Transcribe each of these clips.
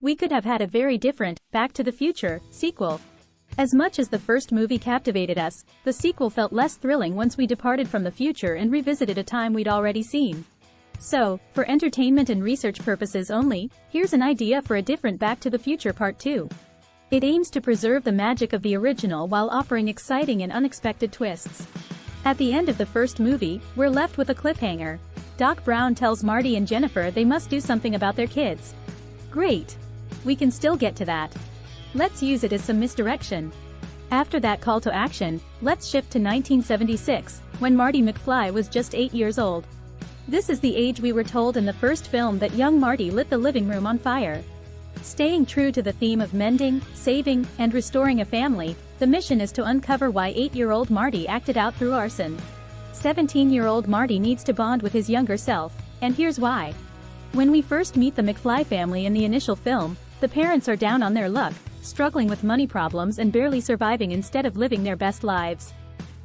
We could have had a very different Back to the Future sequel. As much as the first movie captivated us, the sequel felt less thrilling once we departed from the future and revisited a time we'd already seen. So, for entertainment and research purposes only, here's an idea for a different Back to the Future Part 2. It aims to preserve the magic of the original while offering exciting and unexpected twists. At the end of the first movie, we're left with a cliffhanger. Doc Brown tells Marty and Jennifer they must do something about their kids. Great! We can still get to that. Let's use it as some misdirection. After that call to action, let's shift to 1976, when Marty McFly was just 8 years old. This is the age we were told in the first film that young Marty lit the living room on fire. Staying true to the theme of mending, saving, and restoring a family, the mission is to uncover why 8-year-old Marty acted out through arson. 17-year-old Marty needs to bond with his younger self, and here's why. When we first meet the McFly family in the initial film, the parents are down on their luck, struggling with money problems and barely surviving instead of living their best lives.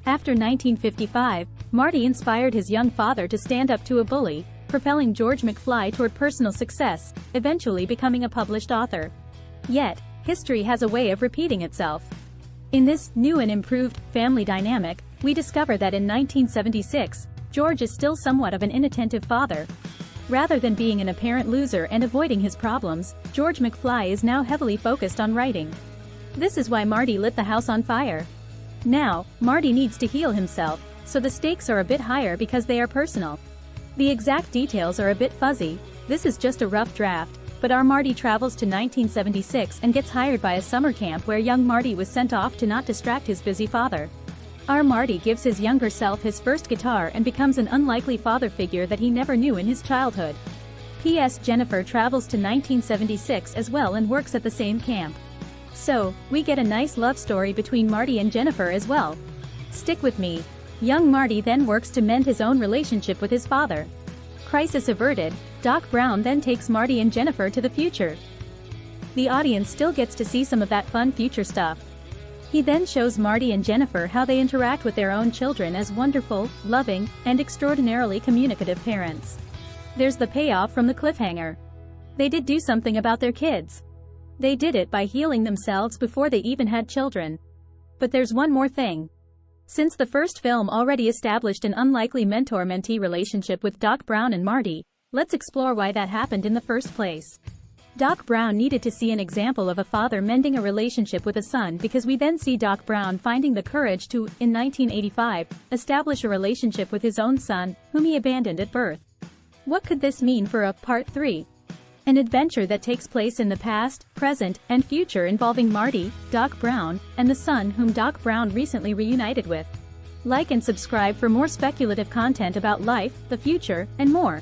After 1955, Marty inspired his young father to stand up to a bully, propelling George McFly toward personal success, eventually becoming a published author. Yet, history has a way of repeating itself. In this new and improved family dynamic, we discover that in 1976, George is still somewhat of an inattentive father. Rather than being an apparent loser and avoiding his problems, George McFly is now heavily focused on writing. This is why Marty lit the house on fire. Now, Marty needs to heal himself, so the stakes are a bit higher because they are personal. The exact details are a bit fuzzy. This is just a rough draft, but our Marty travels to 1976 and gets hired by a summer camp where young Marty was sent off to not distract his busy father. Our Marty gives his younger self his first guitar and becomes an unlikely father figure that he never knew in his childhood. P.S. Jennifer travels to 1976 as well and works at the same camp. So, we get a nice love story between Marty and Jennifer as well. Stick with me. Young Marty then works to mend his own relationship with his father. Crisis averted, Doc Brown then takes Marty and Jennifer to the future. The audience still gets to see some of that fun future stuff. He then shows Marty and Jennifer how they interact with their own children as wonderful, loving, and extraordinarily communicative parents. There's the payoff from the cliffhanger. They did do something about their kids. They did it by healing themselves before they even had children. But there's one more thing. Since the first film already established an unlikely mentor-mentee relationship with Doc Brown and Marty, let's explore why that happened in the first place. Doc Brown needed to see an example of a father mending a relationship with a son because we then see Doc Brown finding the courage to, in 1985, establish a relationship with his own son, whom he abandoned at birth. What could this mean for a Part 3? An adventure that takes place in the past, present, and future involving Marty, Doc Brown, and the son whom Doc Brown recently reunited with. Like and subscribe for more speculative content about life, the future, and more.